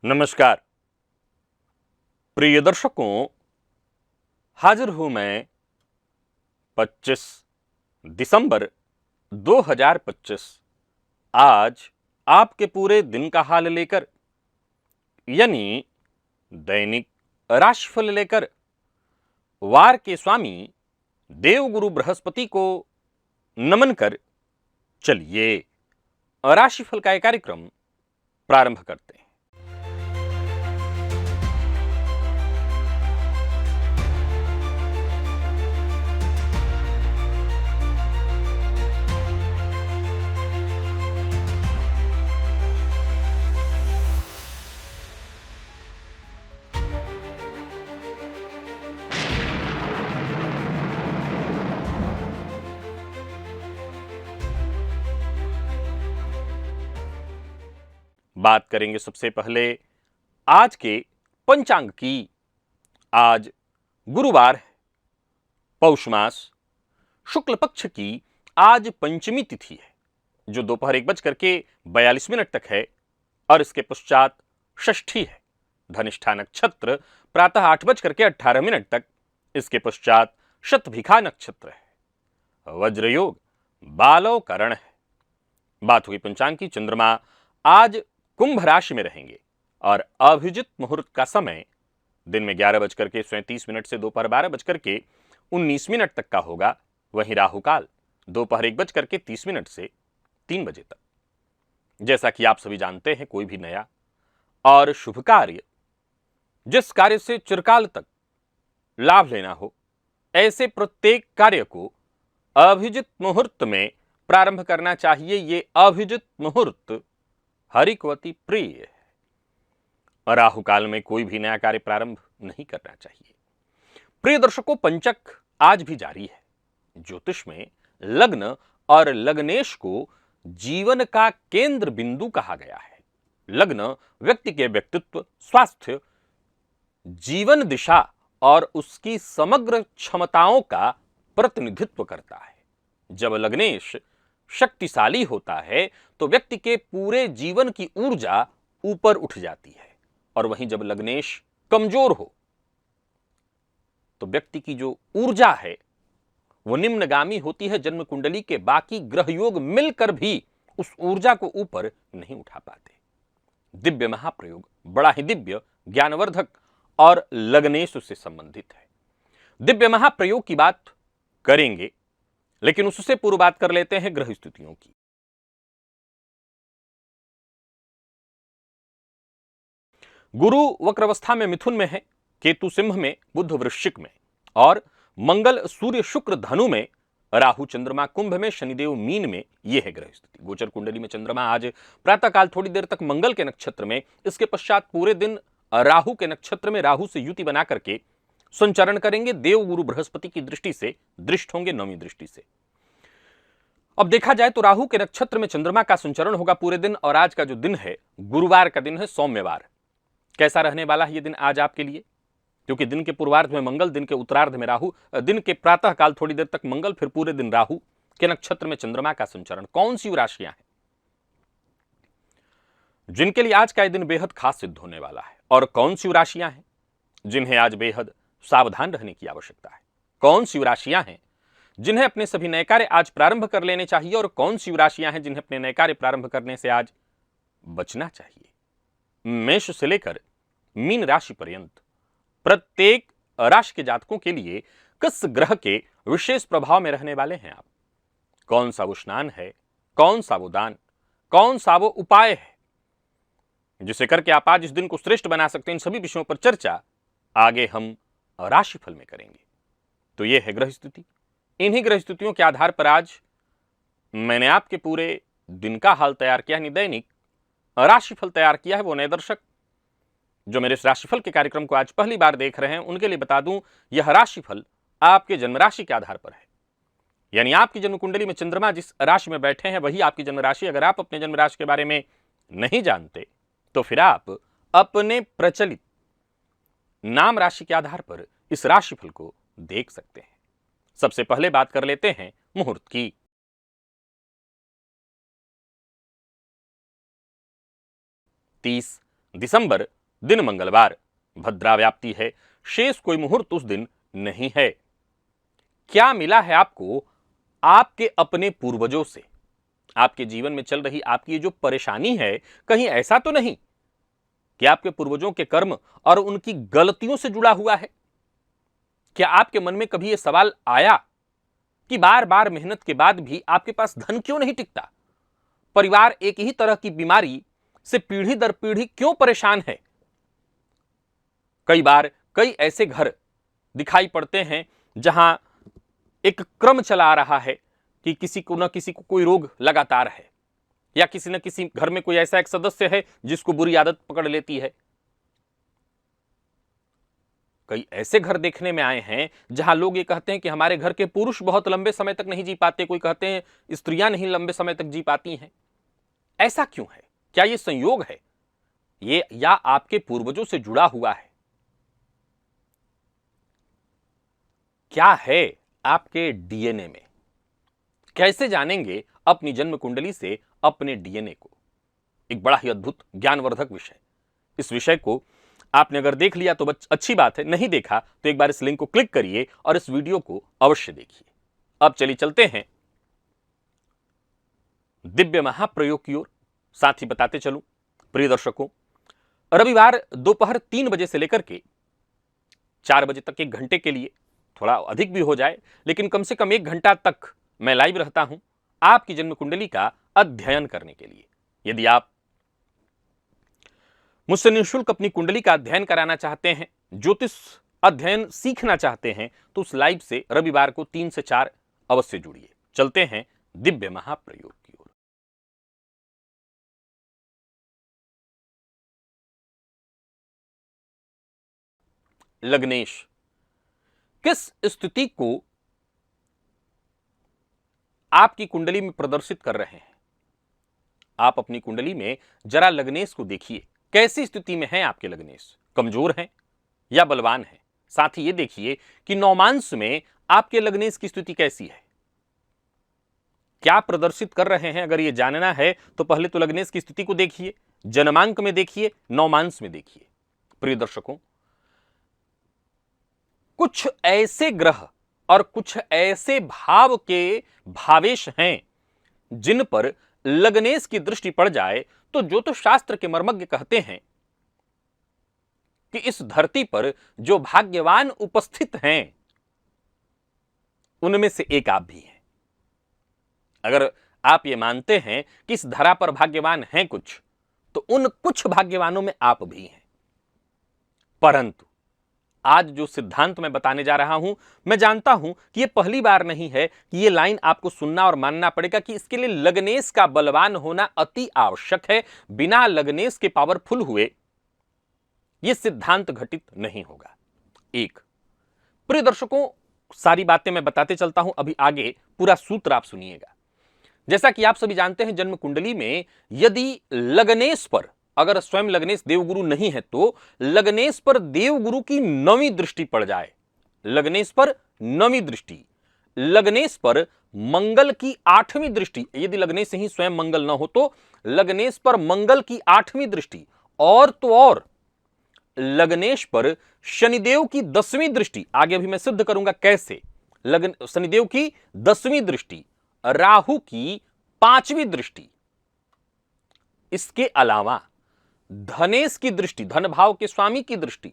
नमस्कार प्रिय दर्शकों, हाजिर हूं मैं 25 दिसंबर 2025 आज आपके पूरे दिन का हाल लेकर, यानी दैनिक राशिफल लेकर वार के स्वामी देवगुरु बृहस्पति को नमन कर चलिए राशिफल का यह कार्यक्रम प्रारंभ करते हैं। बात करेंगे सबसे पहले आज के पंचांग की। आज गुरुवार है, पौष मास शुक्ल पक्ष की आज पंचमी तिथि है, जो दोपहर 1:42 तक है और इसके पश्चात षष्ठी है। धनिष्ठा नक्षत्र प्रातः 8:18 तक, इसके पश्चात शतभिखा नक्षत्र है। वज्र योग बालव करण है। बात हुई पंचांग की। चंद्रमा आज कुंभ राशि में रहेंगे और अभिजित मुहूर्त का समय दिन में 11:37 से दोपहर 12:19 तक का होगा। वहीं राहु काल दोपहर 1:30 से 3 बजे तक। जैसा कि आप सभी जानते हैं, कोई भी नया और शुभ कार्य, जिस कार्य से चिरकाल तक लाभ लेना हो, ऐसे प्रत्येक कार्य को अभिजित मुहूर्त में प्रारंभ करना चाहिए। ये अभिजित मुहूर्त हरिकवती प्रिय है। राहु काल में कोई भी नया कार्य प्रारंभ नहीं करना चाहिए। प्रिय दर्शकों, पंचक आज भी जारी है। ज्योतिष में लग्न और लग्नेश को जीवन का केंद्र बिंदु कहा गया है। लग्न व्यक्ति के व्यक्तित्व, स्वास्थ्य, जीवन दिशा और उसकी समग्र क्षमताओं का प्रतिनिधित्व करता है। जब लग्नेश शक्तिशाली होता है तो व्यक्ति के पूरे जीवन की ऊर्जा ऊपर उठ जाती है, और वहीं जब लग्नेश कमजोर हो तो व्यक्ति की जो ऊर्जा है वो निम्नगामी होती है। जन्म कुंडली के बाकी ग्रह योग मिलकर भी उस ऊर्जा को ऊपर नहीं उठा पाते। दिव्य महाप्रयोग बड़ा ही दिव्य, ज्ञानवर्धक और लग्नेश से संबंधित है। दिव्य महाप्रयोग की बात करेंगे, लेकिन उससे पूर्व बात कर लेते हैं ग्रह स्थितियों की। गुरु वक्रावस्था में मिथुन में है, केतु सिंह में, बुध वृश्चिक में और मंगल सूर्य शुक्र धनु में, राहु चंद्रमा कुंभ में, शनिदेव मीन में। यह है ग्रह स्थिति। गोचर कुंडली में चंद्रमा आज प्रातःकाल थोड़ी देर तक मंगल के नक्षत्र में, इसके पश्चात पूरे दिन राहु के नक्षत्र में राहु से युति बना करके संचरण करेंगे। देव गुरु बृहस्पति की दृष्टि से दृष्ट होंगे, नौवीं दृष्टि से। अब देखा जाए तो राहु के नक्षत्र में चंद्रमा का संचरण होगा पूरे दिन, और आज का जो दिन है गुरुवार का दिन है, सौम्यवार। कैसा रहने वाला है ये दिन आज आपके लिए? क्योंकि दिन के पूर्वार्ध में मंगल, दिन के उत्तरार्ध में राहु, दिन के प्रातः काल थोड़ी देर तक मंगल, फिर पूरे दिन राहु के नक्षत्र में चंद्रमा का संचरण। कौन सी राशियां हैं जिनके लिए आज का दिन बेहद खास सिद्ध होने वाला है, और कौन सी राशियां हैं जिन्हें आज बेहद सावधान रहने की आवश्यकता है? कौन सी राशियां हैं जिन्हें अपने सभी नए कार्य आज प्रारंभ कर लेने चाहिए, और कौन सी राशियां हैं जिन्हें अपने नए कार्य प्रारंभ करने से आज बचना चाहिए? मेष से लेकर मीन राशि पर्यंत प्रत्येक राशि के जातकों के लिए किस ग्रह के विशेष प्रभाव में रहने वाले हैं आप? कौन सा वो स्नान है, कौन सा वो दान, कौन सा वो उपाय है जिसे करके आप आज इस दिन को श्रेष्ठ बना सकते हैं? इन सभी विषयों पर चर्चा आगे हम राशिफल में करेंगे। तो यह है ग्रह स्थिति। इन्हीं ग्रह स्थितियों के आधार पर आज मैंने आपके पूरे दिन का हाल तैयार किया है, दैनिक राशिफल तैयार किया है। वो नए दर्शक जो मेरे इस राशिफल के कार्यक्रम को आज पहली बार देख रहे हैं, उनके लिए बता दूं, यह राशिफल आपके जन्म राशि के आधार पर है। यानी आपकी जन्म कुंडली में चंद्रमा जिस राशि में बैठे हैं वही आपकी जन्म राशि। अगर आप अपने जन्म राशि के बारे में नहीं जानते तो फिर आप अपने प्रचलित नाम राशि के आधार पर इस राशिफल को देख सकते हैं। सबसे पहले बात कर लेते हैं मुहूर्त की। 30 दिसंबर, दिन मंगलवार, भद्रा व्याप्ति है, शेष कोई मुहूर्त उस दिन नहीं है। क्या मिला है आपको आपके अपने पूर्वजों से? आपके जीवन में चल रही आपकी ये जो परेशानी है, कहीं ऐसा तो नहीं कि आपके पूर्वजों के कर्म और उनकी गलतियों से जुड़ा हुआ है? क्या आपके मन में कभी यह सवाल आया कि बार बार मेहनत के बाद भी आपके पास धन क्यों नहीं टिकता? परिवार एक ही तरह की बीमारी से पीढ़ी दर पीढ़ी क्यों परेशान है? कई बार कई ऐसे घर दिखाई पड़ते हैं जहां एक क्रम चला आ रहा है कि किसी को न किसी को कोई रोग लगातार है, या किसी न किसी घर में कोई ऐसा एक सदस्य है जिसको बुरी आदत पकड़ लेती है। कई ऐसे घर देखने में आए हैं जहां लोग ये कहते हैं कि हमारे घर के पुरुष बहुत लंबे समय तक नहीं जी पाते, कोई कहते हैं स्त्रियां नहीं लंबे समय तक जी पाती हैं। ऐसा क्यों है? क्या ये संयोग है ये, या आपके पूर्वजों से जुड़ा हुआ है? क्या है आपके डीएनए में? कैसे जानेंगे अपनी जन्म कुंडली से अपने डीएनए को? एक बड़ा ही अद्भुत ज्ञानवर्धक विषय। इस विषय को आपने अगर देख लिया तो अच्छी बात है, नहीं देखा तो एक बार इस लिंक को क्लिक करिए और इस वीडियो को अवश्य देखिए। अब चलिए चलते हैं दिव्य महाप्रयोग की ओर। साथ ही बताते चलूं प्रिय दर्शकों, रविवार दोपहर 3 बजे से लेकर के 4 बजे तक, 1 घंटे के लिए, थोड़ा अधिक भी हो जाए लेकिन कम से कम 1 घंटा तक मैं लाइव रहता हूं आपकी जन्म कुंडली का अध्ययन करने के लिए। यदि आप मुझसे निःशुल्क अपनी कुंडली का अध्ययन कराना चाहते हैं, ज्योतिष अध्ययन सीखना चाहते हैं, तो उस लाइव से रविवार को 3 से 4 अवश्य जुड़िए। चलते हैं दिव्य महाप्रयोग की ओर। लग्नेश किस स्थिति को आपकी कुंडली में प्रदर्शित कर रहे हैं? आप अपनी कुंडली में जरा लग्नेश को देखिए, कैसी स्थिति में है आपके लग्नेश? कमजोर हैं या बलवान हैं? साथ ही ये देखिए कि नौमांश में आपके लग्नेश की स्थिति कैसी है, क्या प्रदर्शित कर रहे हैं? अगर ये जानना है तो पहले तो लग्नेश की स्थिति को देखिए, जन्मांक में देखिए, नौमांश में देखिए। प्रिय दर्शकों, कुछ ऐसे ग्रह और कुछ ऐसे भाव के भावेश हैं जिन पर लग्नेश की दृष्टि पड़ जाए तो ज्योतिष शास्त्र के मर्मज्ञ कहते हैं कि इस धरती पर जो भाग्यवान उपस्थित हैं उनमें से एक आप भी हैं। अगर आप ये मानते हैं कि इस धरा पर भाग्यवान हैं कुछ, तो उन कुछ भाग्यवानों में आप भी हैं। परंतु आज जो सिद्धांत मैं बताने जा रहा हूं, मैं जानता हूं कि यह पहली बार नहीं है कि यह लाइन आपको सुनना और मानना पड़ेगा कि इसके लिए लग्नेश का बलवान होना अति आवश्यक है। बिना लग्नेश के पावरफुल हुए यह सिद्धांत घटित नहीं होगा। एक, प्रिय दर्शकों, सारी बातें मैं बताते चलता हूं, अभी आगे पूरा सूत्र आप सुनिएगा। जैसा कि आप सभी जानते हैं, जन्म कुंडली में यदि लग्नेश पर, अगर स्वयं लग्नेश देवगुरु नहीं है तो लग्नेश पर देवगुरु की 9वीं दृष्टि पड़ जाए, लग्नेश पर 9वीं दृष्टि, लग्नेश पर मंगल की 8वीं दृष्टि, यदि लग्नेश से ही स्वयं मंगल न हो तो लग्नेश पर मंगल की 8वीं दृष्टि, और तो और लग्नेश पर शनिदेव की 10वीं दृष्टि, आगे अभी मैं सिद्ध करूंगा कैसे, शनिदेव की 10वीं दृष्टि, राहु की 5वीं दृष्टि, इसके अलावा धनेश की दृष्टि, धन भाव के स्वामी की दृष्टि,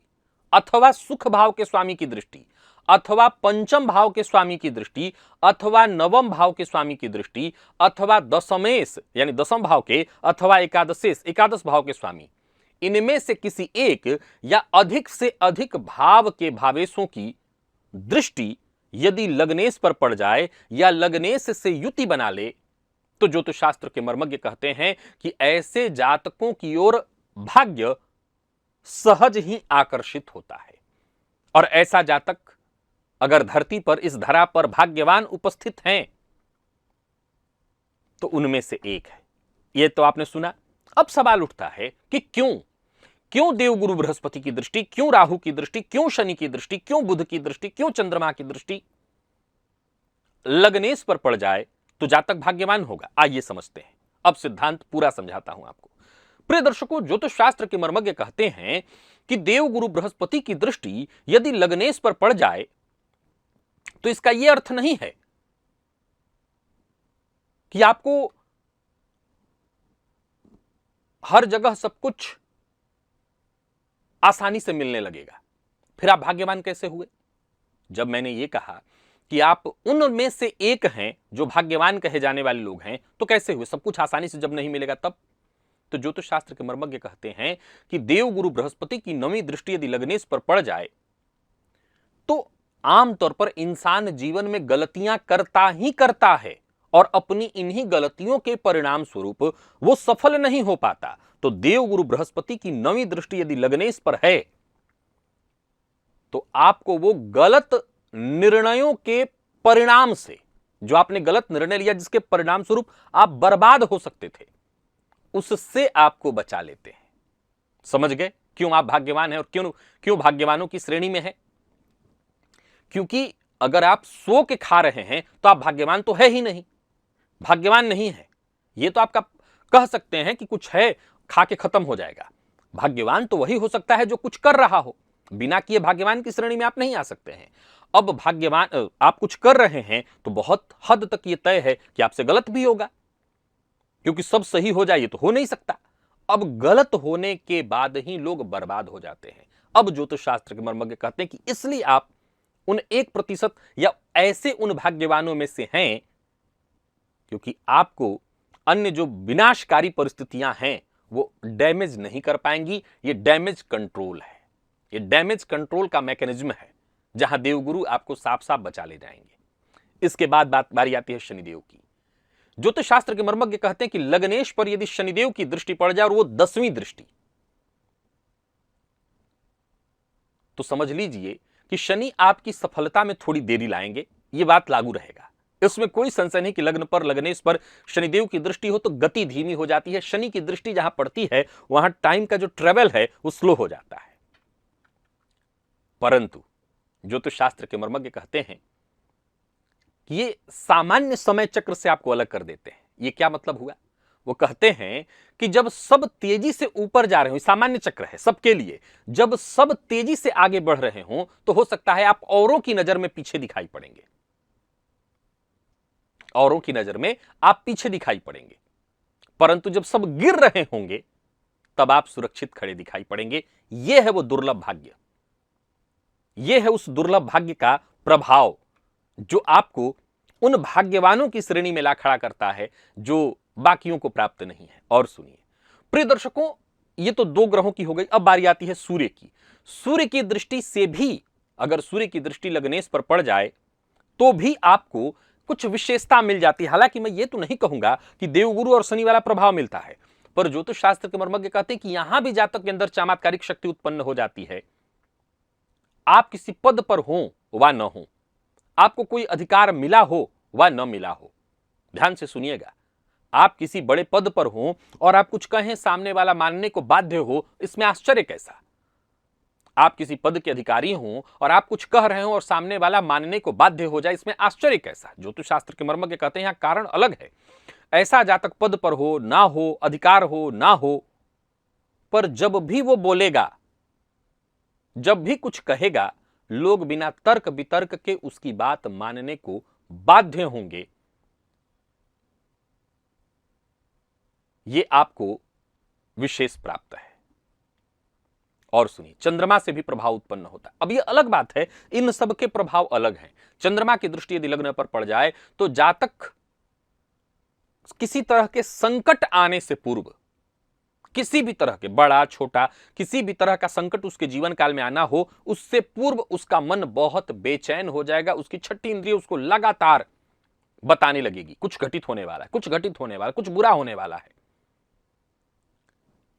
अथवा सुख भाव के स्वामी की दृष्टि, अथवा पंचम भाव के स्वामी की दृष्टि, अथवा नवम भाव के स्वामी की दृष्टि, अथवा दशमेश यानी दसम भाव के, अथवा एकादशेश एकादश भाव के स्वामी, इनमें से किसी एक या अधिक से अधिक भाव के भावेशों की दृष्टि यदि लग्नेश पर पड़ जाए या लग्नेश से युति बना ले तो ज्योतिष शास्त्र के मर्मज्ञ कहते हैं कि ऐसे जातकों की ओर भाग्य सहज ही आकर्षित होता है। और ऐसा जातक अगर धरती पर, इस धरा पर भाग्यवान उपस्थित हैं तो उनमें से एक है। यह तो आपने सुना। अब सवाल उठता है कि क्यों देवगुरु बृहस्पति की दृष्टि, क्यों राहु की दृष्टि, क्यों शनि की दृष्टि, क्यों बुध की दृष्टि, क्यों चंद्रमा की दृष्टि लग्नेश पर पड़ जाए तो जातक भाग्यवान होगा? आइए समझते हैं। अब सिद्धांत पूरा समझाता हूं आपको। प्रिय दर्शकों, ज्योतिष शास्त्र के मर्मज्ञ कहते हैं कि देवगुरु बृहस्पति की दृष्टि यदि लग्नेश पर पड़ जाए तो इसका यह अर्थ नहीं है कि आपको हर जगह सब कुछ आसानी से मिलने लगेगा। फिर आप भाग्यवान कैसे हुए? जब मैंने यह कहा कि आप उनमें से एक हैं जो भाग्यवान कहे जाने वाले लोग हैं, तो कैसे हुए? सब कुछ आसानी से जब नहीं मिलेगा तब। तो ज्योतिष शास्त्र के मर्मज्ञ कहते हैं कि देवगुरु बृहस्पति की नवीं दृष्टि यदि लग्नेश पर पड़ जाए तो आमतौर पर इंसान जीवन में गलतियां करता ही करता है और अपनी इन्हीं गलतियों के परिणाम स्वरूप वो सफल नहीं हो पाता। तो देवगुरु बृहस्पति की नवीं दृष्टि यदि लग्नेश पर है तो आपको वो गलत निर्णयों के परिणाम से, जो आपने गलत निर्णय लिया जिसके परिणाम स्वरूप आप बर्बाद हो सकते थे, उससे आपको बचा लेते हैं। समझ गए क्यों आप भाग्यवान हैं और क्यों भाग्यवानों की श्रेणी में है? क्योंकि अगर आप सो के खा रहे हैं तो आप भाग्यवान तो है ही नहीं, भाग्यवान नहीं है। यह तो आपका कह सकते हैं कि कुछ है, खा के खत्म हो जाएगा। भाग्यवान तो वही हो सकता है जो कुछ कर रहा हो, बिना किए भाग्यवान की श्रेणी में आप नहीं आ सकते हैं। अब भाग्यवान आप कुछ कर रहे हैं तो बहुत हद तक यह तय है कि आपसे गलत भी होगा, क्योंकि सब सही हो जाए ये तो हो नहीं सकता। अब गलत होने के बाद ही लोग बर्बाद हो जाते हैं। अब ज्योतिष शास्त्र के मर्मज्ञ कहते हैं कि इसलिए आप उन 1% या ऐसे उन भाग्यवानों में से हैं क्योंकि आपको अन्य जो विनाशकारी परिस्थितियां हैं वो डैमेज नहीं कर पाएंगी। ये डैमेज कंट्रोल है, ये डैमेज कंट्रोल का मैकेनिज्म है जहां देवगुरु आपको साफ साफ बचा ले जाएंगे। इसके बाद बारी आती है शनिदेव की। ज्योतिष शास्त्र के मर्मज्ञ कहते हैं कि लग्नेश पर यदि शनिदेव की दृष्टि पड़ जाए और वो 10वीं दृष्टि, तो समझ लीजिए कि शनि आपकी सफलता में थोड़ी देरी लाएंगे। यह बात लागू रहेगा, इसमें कोई संशय नहीं कि लग्न पर लग्नेश पर शनिदेव की दृष्टि हो तो गति धीमी हो जाती है। शनि की दृष्टि जहां पड़ती है वहां टाइम का जो ट्रेवल है वो स्लो हो जाता है। परंतु ज्योतिष शास्त्र के मर्मज्ञ कहते हैं कि ये सामान्य समय चक्र से आपको अलग कर देते हैं। ये क्या मतलब हुआ? वो कहते हैं कि जब सब तेजी से ऊपर जा रहे हो, सामान्य चक्र है सबके लिए, जब सब तेजी से आगे बढ़ रहे हो तो हो सकता है आप औरों की नजर में पीछे दिखाई पड़ेंगे, औरों की नजर में आप पीछे दिखाई पड़ेंगे। परंतु जब सब गिर रहे होंगे तब आप सुरक्षित खड़े दिखाई पड़ेंगे। यह है वो दुर्लभ भाग्य, यह है उस दुर्लभ भाग्य का प्रभाव जो आपको उन भाग्यवानों की श्रेणी में ला खड़ा करता है जो बाकियों को प्राप्त नहीं है। और सुनिए प्रिय दर्शकों, ये तो 2 ग्रहों की हो गई। अब बारी आती है सूर्य की। सूर्य की दृष्टि से भी, अगर सूर्य की दृष्टि लग्नेश पर पड़ जाए तो भी आपको कुछ विशेषता मिल जाती है। हालांकि मैं ये तो नहीं कहूंगा कि देवगुरु और शनि वाला प्रभाव मिलता है, पर ज्योतिष शास्त्र के मर्मज्ञ कहते हैं कि यहां भी जातक के अंदर चमत्कारिक शक्ति उत्पन्न हो जाती है। आप किसी पद पर हो वा न हो, आपको कोई अधिकार मिला हो वा न मिला हो, ध्यान से सुनिएगा, आप किसी बड़े पद पर हो और आप कुछ कहें सामने वाला मानने को बाध्य हो, इसमें आश्चर्य कैसा? आप किसी पद के अधिकारी हो और आप कुछ कह रहे हो और सामने वाला मानने को बाध्य हो जाए, इसमें आश्चर्य कैसा? ज्योतिष शास्त्र के मर्मज्ञ कहते हैं यहां कारण अलग है। ऐसा जातक पद पर हो ना हो, अधिकार हो ना हो, पर जब भी वो बोलेगा, जब भी कुछ कहेगा, लोग बिना तर्क वितर्क के उसकी बात मानने को बाध्य होंगे। ये आपको विशेष प्राप्त है। और सुनिए, चंद्रमा से भी प्रभाव उत्पन्न होता है। अब ये अलग बात है, इन सब के प्रभाव अलग हैं। चंद्रमा की दृष्टि यदि लग्न पर पड़ जाए तो जातक किसी तरह के संकट आने से पूर्व, किसी भी तरह के बड़ा छोटा किसी भी तरह का संकट उसके जीवन काल में आना हो, उससे पूर्व उसका मन बहुत बेचैन हो जाएगा। उसकी छठी इंद्रिय उसको लगातार बताने लगेगी कुछ घटित होने वाला है, कुछ घटित होने वाला है, कुछ बुरा होने वाला है।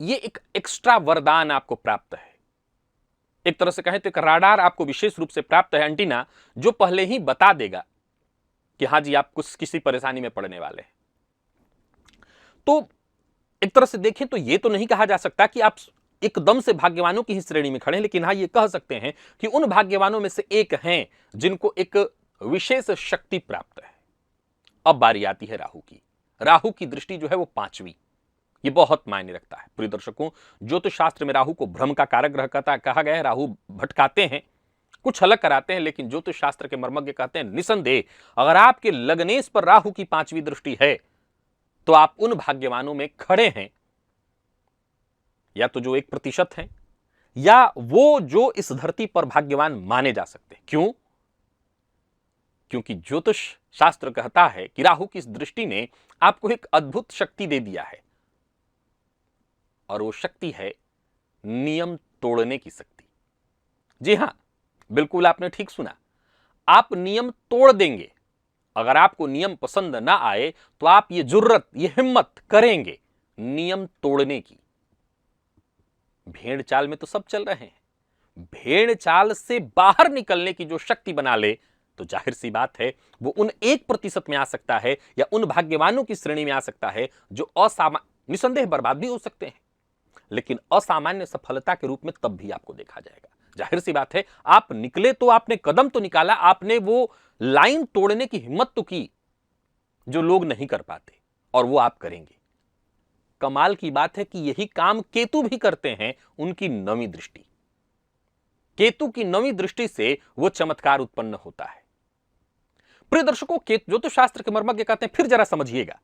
ये एक एक्स्ट्रा वरदान आपको प्राप्त है। एक तरह से कहें तो एक राडार आपको विशेष रूप से प्राप्त है, एंटीना, जो पहले ही बता देगा कि हां जी आप कुछ किसी परेशानी में पड़ने वाले हैं। तो एक तरह से देखें तो यह तो नहीं कहा जा सकता कि आप एकदम से भाग्यवानों की ही श्रेणी में खड़े हैं, लेकिन हां, यह कह सकते हैं कि उन भाग्यवानों में से एक हैं जिनको एक विशेष शक्ति प्राप्त है। अब बारी आती है राहु की। राहु की दृष्टि जो है वो 5वीं ये बहुत मायने रखता है। प्रिय दर्शकों, ज्योतिष शास्त्र में राहु को भ्रम का कारक ग्रह कहा गया है। राहु भटकाते हैं, कुछ अलग कराते हैं, लेकिन ज्योतिष शास्त्र के मर्मज्ञ कहते हैं निसंदेह अगर आपके लग्नेश पर राहु की 5वीं दृष्टि है तो आप उन भाग्यवानों में खड़े हैं, या तो जो 1% हैं, या वो जो इस धरती पर भाग्यवान माने जा सकते हैं। क्यों? क्योंकि ज्योतिष शास्त्र कहता है कि राहु की इस दृष्टि ने आपको एक अद्भुत शक्ति दे दिया है, और वो शक्ति है नियम तोड़ने की शक्ति। जी हां, बिल्कुल आपने ठीक सुना, आप नियम तोड़ देंगे। अगर आपको नियम पसंद ना आए तो आप ये जुर्रत, ये हिम्मत करेंगे नियम तोड़ने की। भेड़ चाल में तो सब चल रहे हैं, भेड़ चाल से बाहर निकलने की जो शक्ति बना ले तो जाहिर सी बात है वो उन 1% में आ सकता है, या उन भाग्यवानों की श्रेणी में आ सकता है जो असामान्य, निसंदेह बर्बाद भी हो सकते हैं, लेकिन असामान्य सफलता के रूप में तब भी आपको देखा जाएगा। जाहिर सी बात है, आप निकले तो आपने कदम तो निकाला, आपने वो लाइन तोड़ने की हिम्मत तो की जो लोग नहीं कर पाते, और वो आप करेंगे। कमाल की बात है कि यही काम केतु भी करते हैं, उनकी 9वीं दृष्टि। केतु की 9वीं दृष्टि से वो चमत्कार उत्पन्न होता है। प्रिय दर्शकों, ज्योतिष शास्त्र के मर्मज्ञ कहते हैं फिर जरा समझिएगा,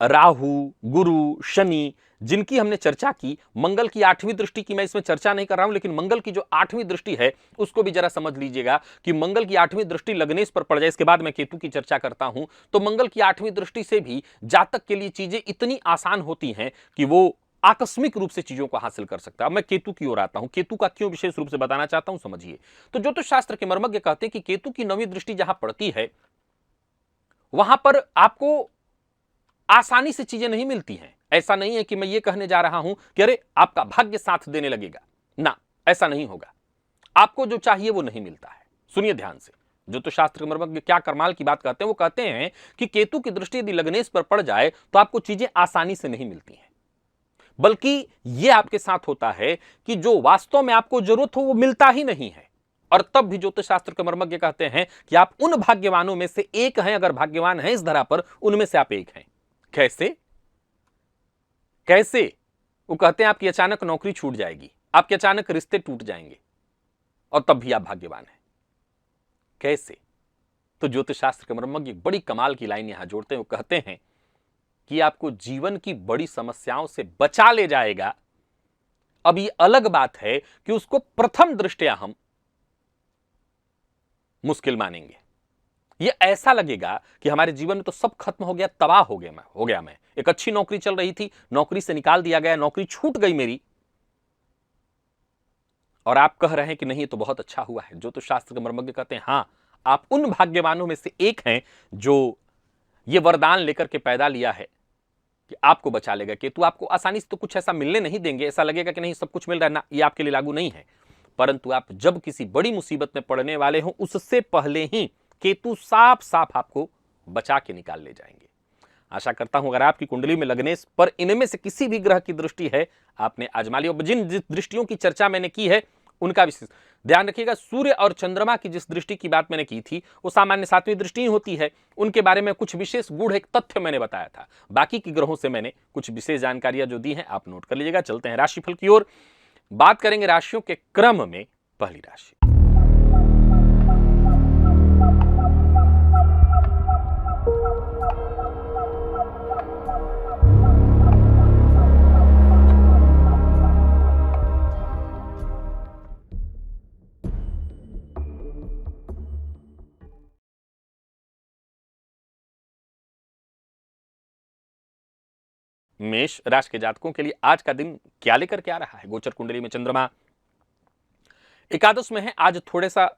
राहु, गुरु, शनि जिनकी हमने चर्चा की, मंगल की 8वीं दृष्टि की मैं इसमें चर्चा नहीं कर रहा हूं, लेकिन मंगल की जो 8वीं दृष्टि है उसको भी जरा समझ लीजिएगा कि मंगल की 8वीं दृष्टि लग्नेश पर पड़ जाए। इसके बाद मैं केतु की चर्चा करता हूं, तो मंगल की 8वीं दृष्टि से भी जातक के लिए चीजें इतनी आसान होती हैं कि वो आकस्मिक रूप से चीजों को हासिल कर सकता है। अब मैं केतु की ओर आता हूं, केतु का क्यों विशेष रूप से बताना चाहता हूं, समझिए। तो ज्योतिष शास्त्र के मर्मज्ञ कहते हैं कि केतु की 9वीं दृष्टि जहां पड़ती है वहां पर आपको आसानी से चीजें नहीं मिलती हैं। ऐसा नहीं है कि मैं ये कहने जा रहा हूं कि अरे आपका भाग्य साथ देने लगेगा, ना, ऐसा नहीं होगा। आपको जो चाहिए वो नहीं मिलता है। सुनिए ध्यान से, ज्योतिष शास्त्र मर्मज्ञ क्या कमाल की बात कहते हैं। वो कहते हैं कि केतु की दृष्टि यदि लग्नेश पर पड़ जाए तो आपको चीजें आसानी से नहीं मिलती हैं, बल्कि यह आपके साथ होता है कि जो वास्तव में आपको जरूरत हो वो मिलता ही नहीं है। और तब भी ज्योतिष शास्त्र के मर्मज्ञ कहते हैं कि आप उन भाग्यवानों में से एक हैं। अगर भाग्यवान हैं इस धरा पर, उनमें से आप एक हैं। कैसे? कैसे? वो कहते हैं आपकी अचानक नौकरी छूट जाएगी, आपके अचानक रिश्ते टूट जाएंगे, और तब भी आप भाग्यवान हैं। कैसे? तो ज्योतिष शास्त्र के मर्मज्ञ बड़ी कमाल की लाइन यहां जोड़ते हैं। वो कहते हैं कि आपको जीवन की बड़ी समस्याओं से बचा ले जाएगा। अब ये अलग बात है कि उसको प्रथम दृष्टया हम मुश्किल मानेंगे। ये ऐसा लगेगा कि हमारे जीवन में तो सब खत्म हो गया, तबाह हो गया मैं। एक अच्छी नौकरी चल रही थी, नौकरी से निकाल दिया गया, नौकरी छूट गई मेरी, और आप कह रहे हैं कि नहीं, ये तो बहुत अच्छा हुआ है। ज्योतिष शास्त्र के मर्मज्ञ कहते हैं हां, आप उन भाग्यवानों में से एक हैं जो ये वरदान लेकर के पैदा लिया है कि आपको बचा लेगा। केतु आपको आसानी से तो कुछ ऐसा मिलने नहीं देंगे, ऐसा लगेगा कि नहीं सब कुछ मिल रहा है ना, ये आपके लिए लागू नहीं है। परंतु आप जब किसी बड़ी मुसीबत में पड़ने वाले हो, उससे पहले ही केतु साफ साफ आपको बचा के निकाल ले जाएंगे। आशा करता हूं अगर आपकी कुंडली में लग्नेश पर इनमें से किसी भी ग्रह की दृष्टि है, आपने आजमा ली। और जिन दृष्टियों की चर्चा मैंने की है उनका विशेष ध्यान रखिएगा। सूर्य और चंद्रमा की जिस दृष्टि की बात मैंने की थी वो सामान्य 7वीं दृष्टि होती है, उनके बारे में कुछ विशेष गूढ़ एक तथ्य मैंने बताया था। बाकी के ग्रहों से मैंने कुछ विशेष जानकारियां जो दी हैं आप नोट कर लीजिएगा। चलते हैं राशिफल की ओर, बात करेंगे राशियों के क्रम में। पहली राशि मेष राशि के जातकों के लिए आज का दिन क्या लेकर के आ रहा है। गोचर कुंडली में चंद्रमा एकादश में है। आज थोड़ा सा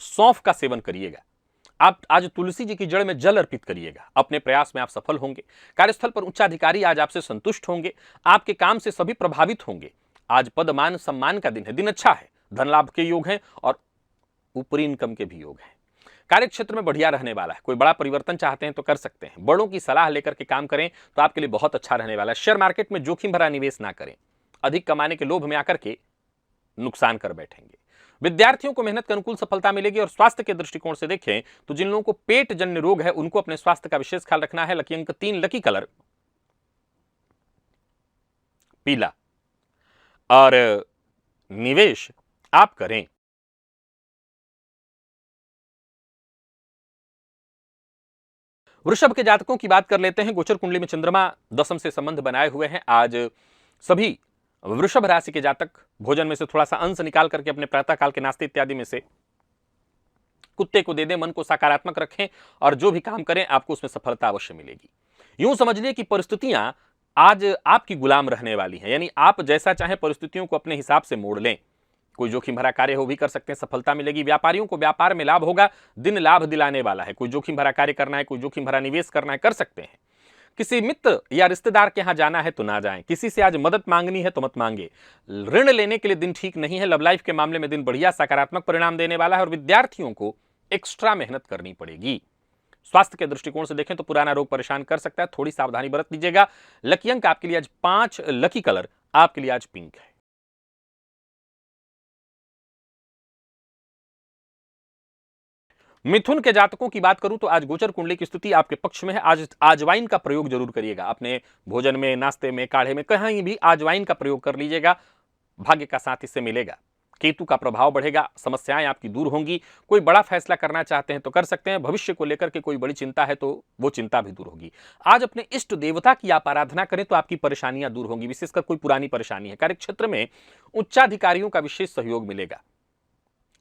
सौंफ का सेवन करिएगा। आप आज तुलसी जी की जड़ में जल अर्पित करिएगा। अपने प्रयास में आप सफल होंगे। कार्यस्थल पर उच्चाधिकारी आज आपसे संतुष्ट होंगे। आपके काम से सभी प्रभावित होंगे। आज पद मान सम्मान का दिन है। दिन अच्छा है, धन लाभ के योग हैं और ऊपरी इनकम के भी योग हैं। कार्य क्षेत्र में बढ़िया रहने वाला है। कोई बड़ा परिवर्तन चाहते हैं तो कर सकते हैं। बड़ों की सलाह लेकर के काम करें तो आपके लिए बहुत अच्छा रहने वाला है। शेयर मार्केट में जोखिम भरा निवेश ना करें, अधिक कमाने के लोभ में आकर के नुकसान कर बैठेंगे। विद्यार्थियों को मेहनत के अनुकूल सफलता मिलेगी। और स्वास्थ्य के दृष्टिकोण से देखें तो जिन लोगों को पेट जन्य रोग है उनको अपने स्वास्थ्य का विशेष ख्याल रखना है। लकी अंक 3, लकी कलर पीला। और निवेश आप करें। वृषभ के जातकों की बात कर लेते हैं। गोचर कुंडली में चंद्रमा दशम से संबंध बनाए हुए हैं। आज सभी वृषभ राशि के जातक भोजन में से थोड़ा सा अंश निकाल करके अपने प्रातः काल के नाश्ते इत्यादि में से कुत्ते को दे दें, मन को सकारात्मक रखें और जो भी काम करें आपको उसमें सफलता अवश्य मिलेगी। यूं समझिए कि परिस्थितियां आज आपकी गुलाम रहने वाली हैं, यानी आप जैसा चाहें परिस्थितियों को अपने हिसाब से मोड़ लें। कोई जोखिम भरा कार्य हो भी कर सकते हैं, सफलता मिलेगी। व्यापारियों को व्यापार में लाभ होगा, दिन लाभ दिलाने वाला है। कोई जोखिम भरा कार्य करना है, कोई जोखिम भरा निवेश करना है, कर सकते हैं। किसी मित्र या रिश्तेदार के यहां जाना है तो ना जाएं। किसी से आज मदद मांगनी है तो मत मांगे। ऋण लेने के लिए दिन ठीक नहीं है। लव लाइफ के मामले में दिन बढ़िया सकारात्मक परिणाम देने वाला है और विद्यार्थियों को एक्स्ट्रा मेहनत करनी पड़ेगी। स्वास्थ्य के दृष्टिकोण से देखें तो पुराना रोग परेशान कर सकता है, थोड़ी सावधानी बरत लीजिएगा। लकी अंक आपके लिए आज 5, लकी कलर आपके लिए आज पिंक है। मिथुन के जातकों की बात करूं तो आज गोचर कुंडली की स्थिति आपके पक्ष में है। आज आजवाइन का प्रयोग जरूर करिएगा। अपने भोजन में, नाश्ते में, काढ़े में, कहीं भी आजवाइन का प्रयोग कर लीजिएगा। भाग्य का साथ इससे मिलेगा। केतु का प्रभाव बढ़ेगा, समस्याएं आपकी दूर होंगी। कोई बड़ा फैसला करना चाहते हैं तो कर सकते हैं। भविष्य को लेकर के कोई बड़ी चिंता है तो वो चिंता भी दूर होगी। आज अपने इष्ट देवता की आप आराधना करें तो आपकी परेशानियां दूर होंगी। विशेषकर कोई पुरानी परेशानी है, कार्यक्षेत्र में उच्चाधिकारियों का विशेष सहयोग मिलेगा,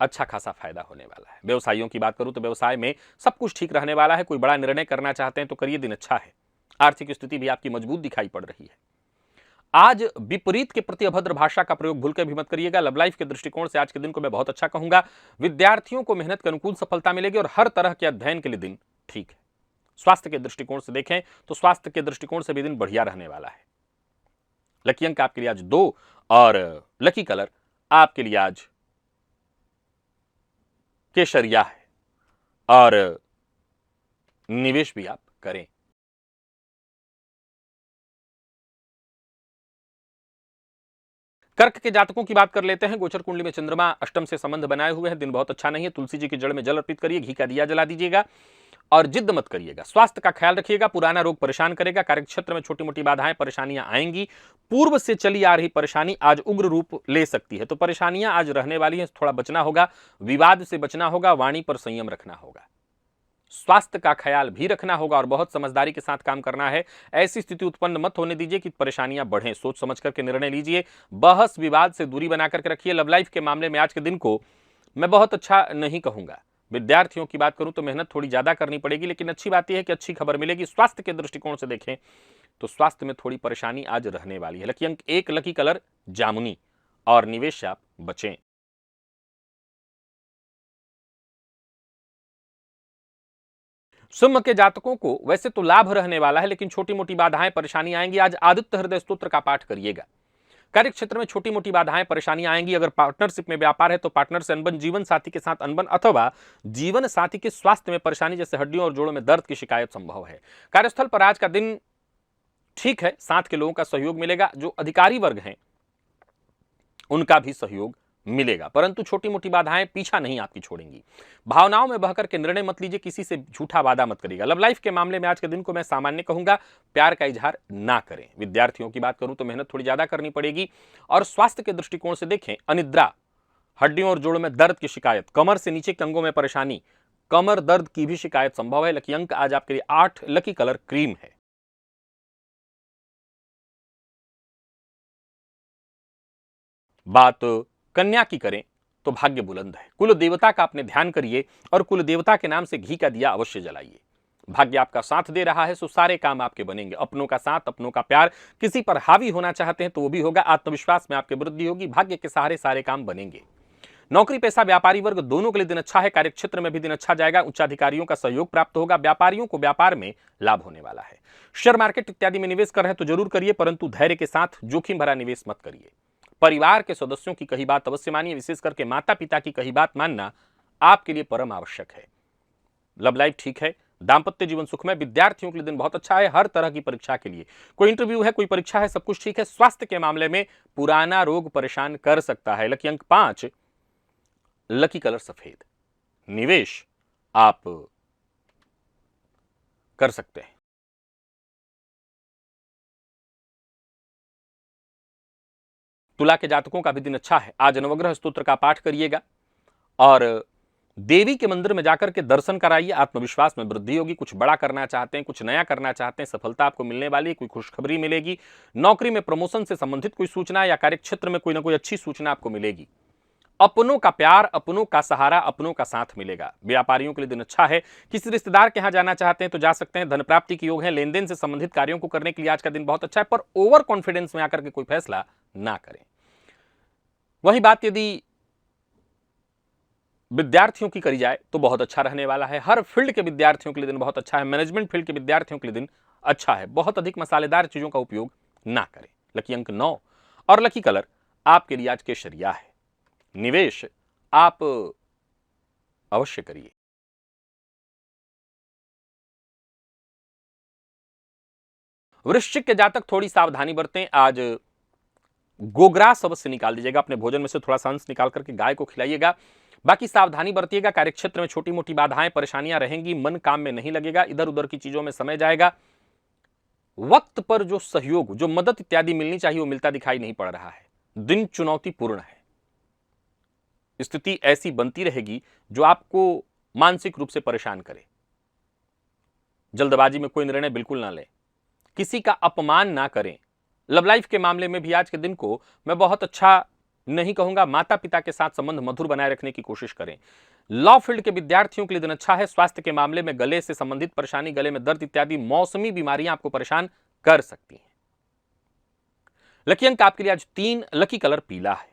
अच्छा खासा फायदा होने वाला है। व्यवसायियों की बात करूं तो व्यवसाय में सब कुछ ठीक रहने वाला है। कोई बड़ा निर्णय करना चाहते हैं तो करिए, दिन अच्छा है। आर्थिक स्थिति भी आपकी मजबूत दिखाई पड़ रही है। आज विपरीत के प्रति अभद्र भाषा का प्रयोग भूल के भी मत करिएगा। लव लाइफ के दृष्टिकोण से आज के दिन को मैं बहुत अच्छा कहूंगा। विद्यार्थियों को मेहनत के अनुकूल सफलता मिलेगी और हर तरह के अध्ययन के लिए दिन ठीक है। स्वास्थ्य के दृष्टिकोण से देखें तो स्वास्थ्य के दृष्टिकोण से भी दिन बढ़िया रहने वाला है। लकी अंक आपके लिए आज 2 और लकी कलर आपके लिए आज केसरिया है और निवेश भी आप करें। कर्क के जातकों की बात कर लेते हैं। गोचर कुंडली में चंद्रमा अष्टम से संबंध बनाए हुए हैं। दिन बहुत अच्छा नहीं है। तुलसी जी की जड़ में जल अर्पित करिए, घी का दिया जला दीजिएगा और जिद मत करिएगा। स्वास्थ्य का ख्याल रखिएगा। पुराना रोग परेशान करेगा। कार्यक्षेत्र में छोटी मोटी बाधाएं, परेशानियां आएंगी। पूर्व से चली आ रही परेशानी आज उग्र रूप ले सकती है, तो परेशानियां आज रहने वाली हैं। थोड़ा बचना होगा, विवाद से बचना होगा, वाणी पर संयम रखना होगा। स्वास्थ्य का ख्याल भी रखना होगा और बहुत समझदारी के साथ काम करना है। ऐसी स्थिति उत्पन्न मत होने दीजिए कि परेशानियां बढ़ें। सोच समझ करके निर्णय लीजिए। बहस विवाद से दूरी बना करके रखिए। लव लाइफ के मामले में आज के दिन को मैं बहुत अच्छा नहीं कहूंगा। विद्यार्थियों की बात करूं तो मेहनत थोड़ी ज्यादा करनी पड़ेगी, लेकिन अच्छी बात यह है कि अच्छी खबर मिलेगी। स्वास्थ्य के दृष्टिकोण से देखें तो स्वास्थ्य में थोड़ी परेशानी आज रहने वाली है। लकी अंक 1, लकी कलर जामुनी और निवेश आप बचें। सिंह के जातकों को वैसे तो लाभ रहने वाला है, लेकिन छोटी मोटी बाधाएं, परेशानी आएंगी। आज आदित्य हृदय स्तोत्र का पाठ करिएगा। कार्य क्षेत्र में छोटी मोटी बाधाएं, परेशानियां आएंगी। अगर पार्टनरशिप में व्यापार है तो पार्टनर से अनबन, जीवन साथी के साथ अनबन अथवा जीवन साथी के स्वास्थ्य में परेशानी जैसे हड्डियों और जोड़ों में दर्द की शिकायत संभव है। कार्यस्थल पर आज का दिन ठीक है। साथ के लोगों का सहयोग मिलेगा। जो अधिकारी वर्ग हैं उनका भी सहयोग मिलेगा, परंतु छोटी मोटी बाधाएं पीछा नहीं आपकी छोड़ेंगी। भावनाओं में बहकर के निर्णय मत लीजिए। किसी से झूठा वादा मत करिएगा। लव लाइफ के मामले में आज के दिन को मैं सामान्य कहूंगा। प्यार का इजहार ना करें। विद्यार्थियों की बात करूं तो मेहनत थोड़ी ज्यादा करनी पड़ेगी। और स्वास्थ्य के दृष्टिकोण से देखें, अनिद्रा, हड्डियों और जोड़ों में दर्द की शिकायत, कमर से नीचे के अंगों में परेशानी, कमर दर्द की भी शिकायत संभव है। लकी अंक आज आपके लिए 8, लकी कलर क्रीम है। बात कन्या की करें तो भाग्य बुलंद है। कुल देवता का अपने ध्यान करिए और कुल देवता के नाम से घी का दिया अवश्य जलाइए। भाग्य आपका साथ दे रहा है, सो सारे काम आपके बनेंगे। अपनों का साथ, अपनों का प्यार, किसी पर हावी होना चाहते हैं तो वो भी होगा। आत्मविश्वास में आपकी वृद्धि होगी। भाग्य के सहारे सारे काम बनेंगे। नौकरी पेशा व्यापारी वर्ग दोनों के लिए दिन अच्छा है। कार्यक्षेत्र में भी दिन अच्छा जाएगा। उच्चाधिकारियों का सहयोग प्राप्त होगा। व्यापारियों को व्यापार में लाभ होने वाला है। शेयर मार्केट इत्यादि में निवेश कर रहे हैं तो जरूर करिए, परंतु धैर्य के साथ जोखिम भरा निवेश मत करिए। परिवार के सदस्यों की कही बात अवश्य मानिए। विशेष करके माता पिता की कही बात मानना आपके लिए परम आवश्यक है। लव लाइफ ठीक है। दांपत्य जीवन सुखमय। विद्यार्थियों के लिए दिन बहुत अच्छा है। हर तरह की परीक्षा के लिए, कोई इंटरव्यू है, कोई परीक्षा है, सब कुछ ठीक है। स्वास्थ्य के मामले में पुराना रोग परेशान कर सकता है। लकी अंक 5, लकी कलर सफेद। निवेश आप कर सकते हैं। तुला के जातकों का भी दिन अच्छा है। आज नवग्रह स्तोत्र का पाठ करिएगा और देवी के मंदिर में जाकर के दर्शन कराइए। आत्मविश्वास में वृद्धि होगी। कुछ बड़ा करना चाहते हैं, कुछ नया करना चाहते हैं, सफलता आपको मिलने वाली है, कोई खुशखबरी मिलेगी। नौकरी में प्रमोशन से संबंधित कोई सूचना या कार्यक्षेत्र में कोई ना कोई अच्छी सूचना आपको मिलेगी। अपनों का प्यार, अपनों का सहारा, अपनों का साथ मिलेगा। व्यापारियों के लिए दिन अच्छा है। किसी रिश्तेदार के यहां जाना चाहते हैं तो जा सकते हैं। धन प्राप्ति के योग है। लेन देन से संबंधित कार्यों को करने के लिए आज का दिन बहुत अच्छा है, पर ओवर कॉन्फिडेंस में आकर के कोई फैसला ना करें। वही बात यदि विद्यार्थियों की करी जाए तो बहुत अच्छा रहने वाला है। हर फील्ड के विद्यार्थियों के लिए दिन बहुत अच्छा है। मैनेजमेंट फील्ड के विद्यार्थियों के लिए दिन अच्छा है। बहुत अधिक मसालेदार चीजों का उपयोग ना करें। लकी अंक 9 और लकी कलर आपके लिए आज केसरिया है। निवेश आप अवश्य करिए। वृश्चिक के जातक थोड़ी सावधानी बरतें। आज गोग्रास अवश्य निकाल दीजिएगा। अपने भोजन में से थोड़ा सा अंश निकाल करके गाय को खिलाइएगा। बाकी सावधानी बरतिएगा। कार्यक्षेत्र में छोटी मोटी बाधाएं, परेशानियां रहेंगी। मन काम में नहीं लगेगा। इधर उधर की चीजों में समय जाएगा। वक्त पर जो सहयोग, जो मदद इत्यादि मिलनी चाहिए वो मिलता दिखाई नहीं पड़ रहा है। दिन चुनौतीपूर्ण है। स्थिति ऐसी बनती रहेगी जो आपको मानसिक रूप से परेशान करे। जल्दबाजी में कोई निर्णय बिल्कुल ना लें। किसी का अपमान ना करें। लव लाइफ के मामले में भी आज के दिन को मैं बहुत अच्छा नहीं कहूंगा। माता पिता के साथ संबंध मधुर बनाए रखने की कोशिश करें। लॉ फील्ड के विद्यार्थियों के लिए दिन अच्छा है। स्वास्थ्य के मामले में गले से संबंधित परेशानी, गले में दर्द इत्यादि मौसमी बीमारियां आपको परेशान कर सकती हैं। लकी अंक आपके लिए आज 3, लकी कलर पीला है।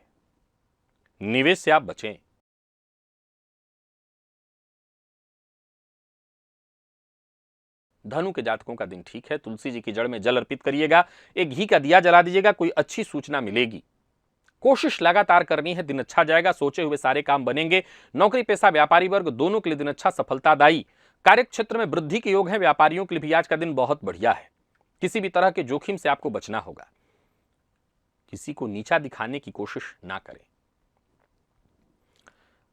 निवेश से आप बचें। धनु के जातकों का दिन ठीक है। तुलसी जी की जड़ में जल अर्पित करिएगा। एक घी का दिया जला दीजिएगा। कोई अच्छी सूचना मिलेगी। कोशिश लगातार करनी है। दिन अच्छा जाएगा। सोचे हुए सारे काम बनेंगे। नौकरी पेशा व्यापारी वर्ग दोनों के लिए दिन अच्छा, सफलतादायी। कार्यक्षेत्र में वृद्धि के योग है। व्यापारियों के लिए भी आज का दिन बहुत बढ़िया है। किसी भी तरह के जोखिम से आपको बचना होगा। किसी को नीचा दिखाने की कोशिश ना करें।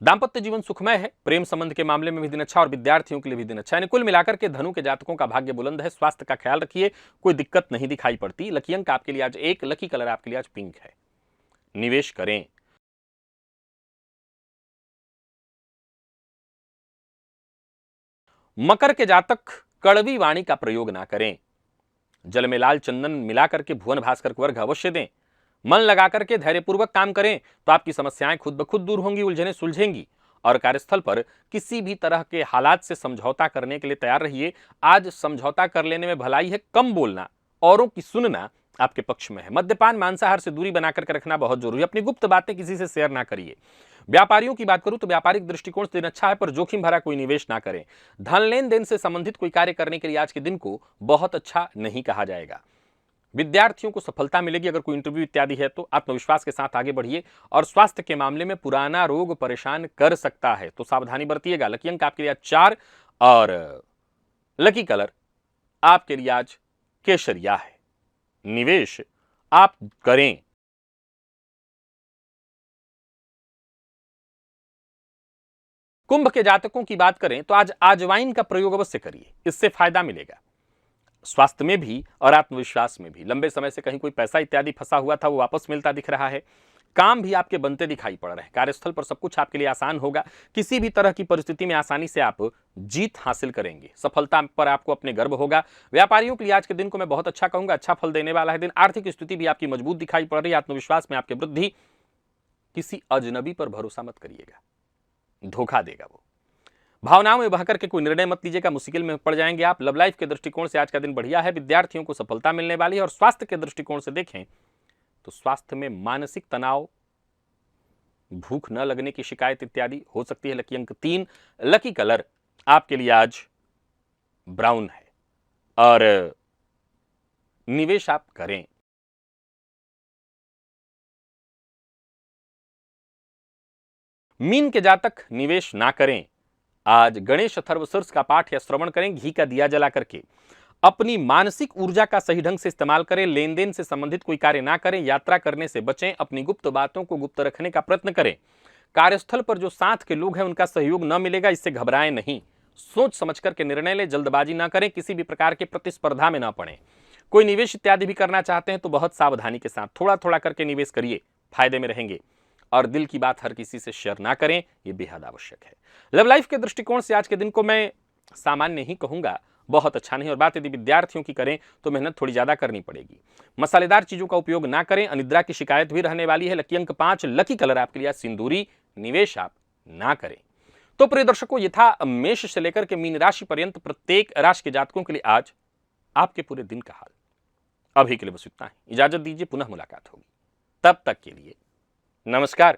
दांपत्य जीवन सुखमय है। प्रेम संबंध के मामले में भी दिन अच्छा और विद्यार्थियों के लिए भी दिन अच्छा है। कुल मिलाकर के धनु के जातकों का भाग्य बुलंद है। स्वास्थ्य का ख्याल रखिए। कोई दिक्कत नहीं दिखाई पड़ती। लकी अंक आपके लिए आज 1, लकी कलर आपके लिए आज पिंक है। निवेश करें। मकर के जातक कड़वी वाणी का प्रयोग ना करें। जल में लाल चंदन मिलाकर के भुवन भास्कर को अर्घ अवश्य दें। मन लगाकर के धैर्यपूर्वक काम करें तो आपकी समस्याएं खुद ब खुद दूर होंगी, उलझनें सुलझेंगी। और कार्यस्थल पर किसी भी तरह के हालात से समझौता करने के लिए तैयार रहिए। आज समझौता कर लेने में भलाई है। कम बोलना, औरों की सुनना आपके पक्ष में है। मद्यपान, मांसाहार से दूरी बनाकर के रखना बहुत जरूरी है। अपनी गुप्त बातें किसी से शेयर ना करिए। व्यापारियों की बात करूं तो व्यापारिक दृष्टिकोण से दिन अच्छा है, पर जोखिम भरा कोई निवेश ना करें। धन लेन देन से संबंधित कोई कार्य करने के लिए आज के दिन को बहुत अच्छा नहीं कहा जाएगा। विद्यार्थियों को सफलता मिलेगी। अगर कोई इंटरव्यू इत्यादि है तो आत्मविश्वास के साथ आगे बढ़िए। और स्वास्थ्य के मामले में पुराना रोग परेशान कर सकता है, तो सावधानी बरतिएगा। लकी अंक आपके लिए आज 4 और लकी कलर आपके लिए आज केसरिया है। निवेश आप करें। कुंभ के जातकों की बात करें तो आज अजवाइन का प्रयोग अवश्य करिए। इससे फायदा मिलेगा। स्वास्थ्य में भी और आत्मविश्वास में भी। लंबे समय से कहीं कोई पैसा इत्यादि फंसा हुआ था, वो वापस मिलता दिख रहा है। काम भी आपके बनते दिखाई पड़ रहे हैं। कार्यस्थल पर सब कुछ आपके लिए आसान होगा। किसी भी तरह की परिस्थिति में आसानी से आप जीत हासिल करेंगे। सफलता पर आपको अपने गर्व होगा। व्यापारियों के लिए आज के दिन को मैं बहुत अच्छा कहूंगा। अच्छा फल देने वाला है दिन। आर्थिक स्थिति भी आपकी मजबूत दिखाई पड़ रही है। आत्मविश्वास में आपकी वृद्धि। किसी अजनबी पर भरोसा मत करिएगा, धोखा देगा वो। भावनाओं में बहकर के कोई निर्णय मत लीजिएगा, मुश्किल में पड़ जाएंगे आप। लव लाइफ के दृष्टिकोण से आज का दिन बढ़िया है। विद्यार्थियों को सफलता मिलने वाली है। और स्वास्थ्य के दृष्टिकोण से देखें तो स्वास्थ्य में मानसिक तनाव, भूख न लगने की शिकायत इत्यादि हो सकती है। लकी अंक 3, लकी कलर आपके लिए आज ब्राउन है। और निवेश आप करें। मीन के जातक निवेश ना करें। आज गणेश अथर्वशीर्ष का पाठ या श्रवण करें। घी का दिया जला करके अपनी मानसिक ऊर्जा का सही ढंग से इस्तेमाल करें। लेन देन से संबंधित कोई कार्य ना करें। यात्रा करने से बचें। अपनी गुप्त बातों को गुप्त रखने का प्रयत्न करें। कार्यस्थल पर जो साथ के लोग हैं उनका सहयोग न मिलेगा, इससे घबराएं नहीं। सोच समझ करके निर्णय लें। जल्दबाजी ना करें। किसी भी प्रकार के प्रतिस्पर्धा में ना पड़ें। कोई निवेश इत्यादि भी करना चाहते हैं तो बहुत सावधानी के साथ थोड़ा थोड़ा करके निवेश करिए। फायदे में रहेंगे। और दिल की बात हर किसी से शेयर ना करें, यह बेहद आवश्यक है। लव लाइफ के दृष्टिकोण से आज के दिन को मैं सामान्य ही कहूंगा, बहुत अच्छा नहीं। और बात यदि विद्यार्थियों की करें तो मेहनत थोड़ी ज्यादा करनी पड़ेगी। मसालेदार चीजों का उपयोग ना करें, अनिद्रा की शिकायत भी रहने वाली है। लकी अंक 5, लकी कलर आपके लिए सिंदूरी, निवेश आप ना करें। तो प्रिय दर्शकों, ये था मेष से लेकर के मीन राशि पर्यंत प्रत्येक राशि के जातकों के लिए आज आपके पूरे दिन का हाल। अभी के लिए बस इतना ही, इजाजत दीजिए, पुनः मुलाकात होगी। तब तक के लिए नमस्कार।